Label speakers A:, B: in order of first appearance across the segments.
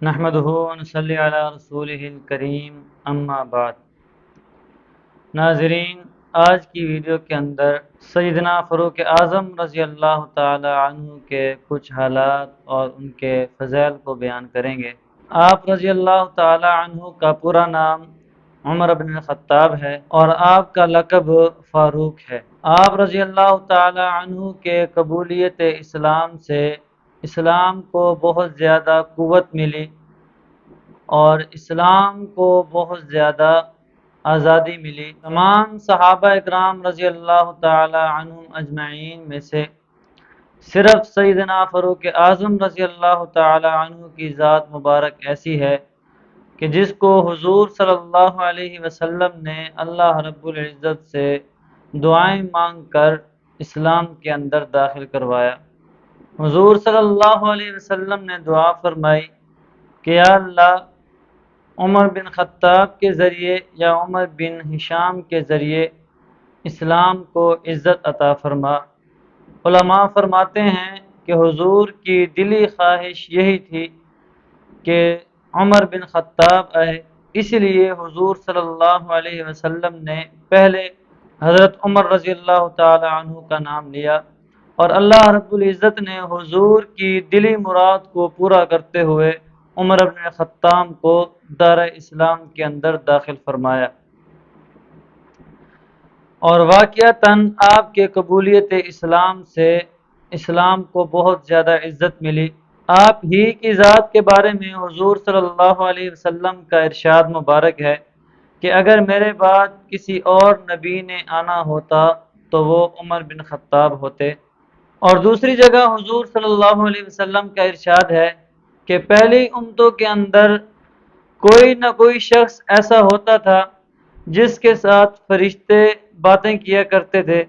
A: نحمدہ ونصلی علی رسولہ الکریم اما بعد۔ ناظرین، آج کی ویڈیو کے اندر سیدنا فاروق اعظم رضی اللہ تعالی عنہ کے کچھ حالات اور ان کے فضائل کو بیان کریں گے۔ آپ رضی اللہ تعالی عنہ کا پورا نام عمر بن الخطاب ہے اور آپ کا لقب فاروق ہے۔ آپ رضی اللہ تعالی عنہ کے قبولیت اسلام سے اسلام کو بہت زیادہ قوت ملی اور اسلام کو بہت زیادہ آزادی ملی۔ تمام صحابہ اکرام رضی اللہ تعالی عنہم اجمعین میں سے صرف سیدنا فاروق اعظم رضی اللہ تعالی عنہ کی ذات مبارک ایسی ہے کہ جس کو حضور صلی اللہ علیہ وسلم نے اللہ رب العزت سے دعائیں مانگ کر اسلام کے اندر داخل کروایا۔ حضور صلی اللہ علیہ وسلم نے دعا فرمائی کہ یا اللہ، عمر بن خطاب کے ذریعے یا عمر بن ہشام کے ذریعے اسلام کو عزت عطا فرما۔ علماء فرماتے ہیں کہ حضور کی دلی خواہش یہی تھی کہ عمر بن خطاب آئے، اس لیے حضور صلی اللہ علیہ وسلم نے پہلے حضرت عمر رضی اللہ تعالی عنہ کا نام لیا اور اللہ رب العزت نے حضور کی دلی مراد کو پورا کرتے ہوئے عمر بن خطاب کو دار اسلام کے اندر داخل فرمایا، اور واقعتاً آپ کے قبولیت اسلام سے اسلام کو بہت زیادہ عزت ملی۔ آپ ہی کی ذات کے بارے میں حضور صلی اللہ علیہ وسلم کا ارشاد مبارک ہے کہ اگر میرے بعد کسی اور نبی نے آنا ہوتا تو وہ عمر بن خطاب ہوتے۔ اور دوسری جگہ حضور صلی اللہ علیہ وسلم کا ارشاد ہے کہ پہلی امتوں کے اندر کوئی نہ کوئی شخص ایسا ہوتا تھا جس کے ساتھ فرشتے باتیں کیا کرتے تھے،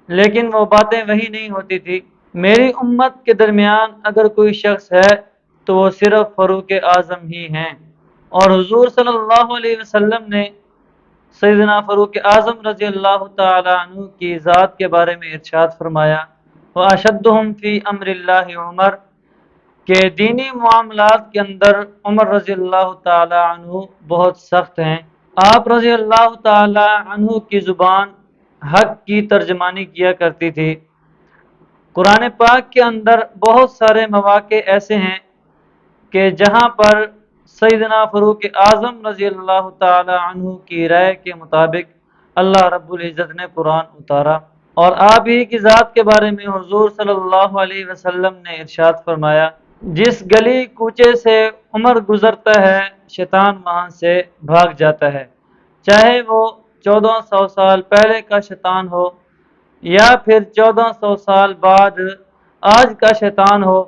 A: لیکن وہ باتیں وہی نہیں ہوتی تھی۔ میری امت کے درمیان اگر کوئی شخص ہے تو وہ صرف فاروق اعظم ہی ہیں۔ اور حضور صلی اللہ علیہ وسلم نے سیدنا فاروق اعظم رضی اللہ تعالی عنہ کی ذات کے بارے میں ارشاد فرمایا وَأَشَدُّهُمْ فِي أَمْرِ اللَّهِ عمر، کہ دینی معاملات کے اندر عمر رضی اللہ تعالی عنہ بہت سخت ہیں۔ آپ رضی اللہ تعالی عنہ کی زبان حق کی ترجمانی کیا کرتی تھی۔ قرآن پاک کے اندر بہت سارے مواقع ایسے ہیں کہ جہاں پر سیدنا فاروق اعظم رضی اللہ تعالی عنہ کی رائے کے مطابق اللہ رب العزت نے قرآن اتارا، اور آپ ہی کی ذات کے بارے میں حضور صلی اللہ علیہ وسلم نے ارشاد فرمایا جس گلی کوچے سے عمر گزرتا ہے شیطان وہاں سے بھاگ جاتا ہے، چاہے وہ 1400 سال پہلے کا شیطان ہو یا پھر 1400 سال بعد آج کا شیطان ہو۔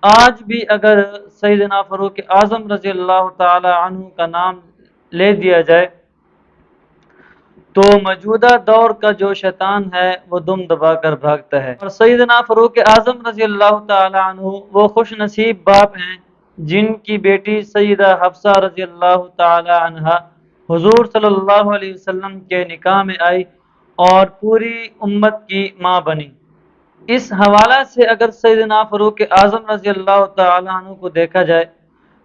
A: آج بھی اگر سیدنا فاروق اعظم رضی اللہ تعالی عنہ کا نام لے دیا جائے تو موجودہ دور کا جو شیطان ہے وہ دم دبا کر بھاگتا ہے۔ اور سیدنا فاروق اعظم رضی اللہ تعالی عنہ وہ خوش نصیب باپ ہیں جن کی بیٹی سیدہ حفصہ رضی اللہ تعالی عنہ حضور صلی اللہ علیہ وسلم کے نکاح میں آئی اور پوری امت کی ماں بنی۔ اس حوالہ سے اگر سیدنا فاروق اعظم رضی اللہ تعالی عنہ کو دیکھا جائے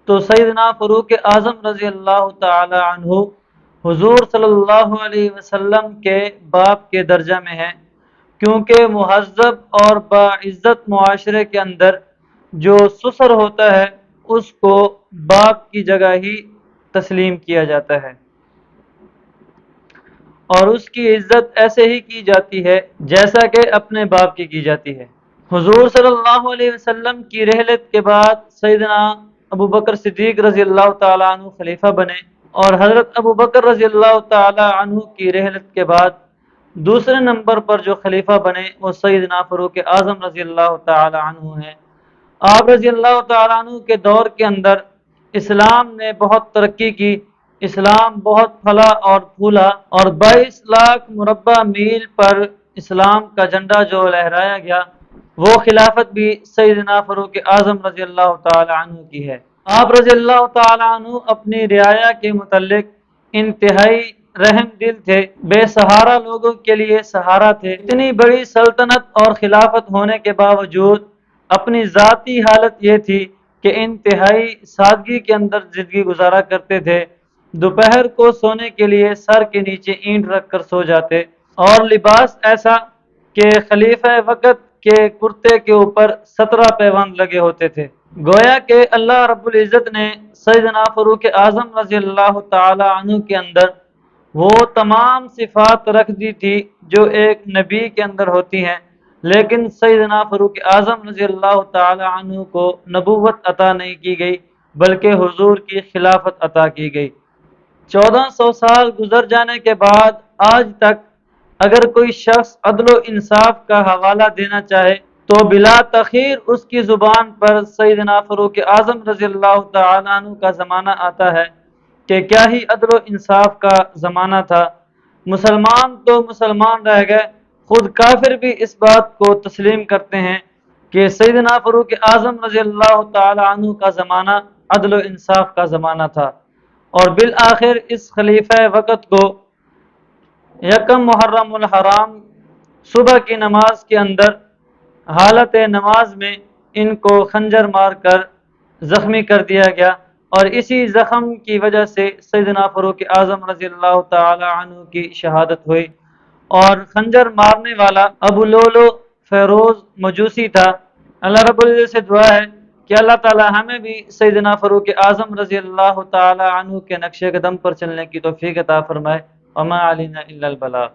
A: تو سیدنا فاروق اعظم رضی اللہ تعالی عنہ حضور صلی اللہ علیہ وسلم کے باپ کے درجہ میں ہے، کیونکہ مہذب اور باعزت معاشرے کے اندر جو سسر ہوتا ہے اس کو باپ کی جگہ ہی تسلیم کیا جاتا ہے اور اس کی عزت ایسے ہی کی جاتی ہے جیسا کہ اپنے باپ کی جاتی ہے۔ حضور صلی اللہ علیہ وسلم کی رحلت کے بعد سیدنا ابو بکر صدیق رضی اللہ تعالیٰ عنہ خلیفہ بنے، اور حضرت ابو بکر رضی اللہ تعالیٰ عنہ کی رحلت کے بعد دوسرے نمبر پر جو خلیفہ بنے وہ سیدنا فاروق اعظم رضی اللہ تعالیٰ عنہ ہیں۔ آپ رضی اللہ تعالیٰ عنہ کے دور کے اندر اسلام نے بہت ترقی کی، اسلام بہت پھلا اور پھولا، اور 22 لاکھ مربع میل پر اسلام کا جھنڈا جو لہرایا گیا وہ خلافت بھی سیدنا فاروق اعظم رضی اللہ تعالی عنہ کی ہے۔ آپ رضی اللہ تعالی عنہ اپنی رعایا کے متعلق انتہائی رحم دل تھے، بے سہارا لوگوں کے لیے سہارا تھے۔ اتنی بڑی سلطنت اور خلافت ہونے کے باوجود اپنی ذاتی حالت یہ تھی کہ انتہائی سادگی کے اندر زندگی گزارا کرتے تھے۔ دوپہر کو سونے کے لیے سر کے نیچے اینٹ رکھ کر سو جاتے، اور لباس ایسا کہ خلیفہ وقت کے کرتے کے اوپر 17 پیوند لگے ہوتے تھے۔ گویا کہ اللہ رب العزت نے سیدنا فاروق اعظم رضی اللہ تعالی عنہ کے اندر وہ تمام صفات رکھ دی تھی جو ایک نبی کے اندر ہوتی ہیں، لیکن سیدنا فاروق اعظم رضی اللہ تعالی عنہ کو نبوت عطا نہیں کی گئی، بلکہ حضور کی خلافت عطا کی گئی۔ 1400 سال گزر جانے کے بعد آج تک اگر کوئی شخص عدل و انصاف کا حوالہ دینا چاہے تو بلا تاخیر اس کی زبان پر سیدنا فاروق اعظم رضی اللہ تعالیٰ عنہ کا زمانہ آتا ہے کہ کیا ہی عدل و انصاف کا زمانہ تھا۔ مسلمان تو مسلمان رہ گئے، خود کافر بھی اس بات کو تسلیم کرتے ہیں کہ سیدنا فاروق اعظم رضی اللہ تعالیٰ عنہ کا زمانہ عدل و انصاف کا زمانہ تھا۔ اور بالآخر اس خلیفہ وقت کو یکم محرم الحرام صبح کی نماز کے اندر حالت نماز میں ان کو خنجر مار کر زخمی کر دیا گیا، اور اسی زخم کی وجہ سے سیدنا فاروق اعظم رضی اللہ تعالی عنہ کی شہادت ہوئی۔ اور خنجر مارنے والا ابو لولو فیروز مجوسی تھا۔ اللہ رب العزت سے دعا ہے کہ اللہ تعالی ہمیں بھی سیدنا فاروق اعظم رضی اللہ تعالی عنہ کے نقش قدم پر چلنے کی توفیق عطا فرمائے۔ وما علینا الا البلاغ۔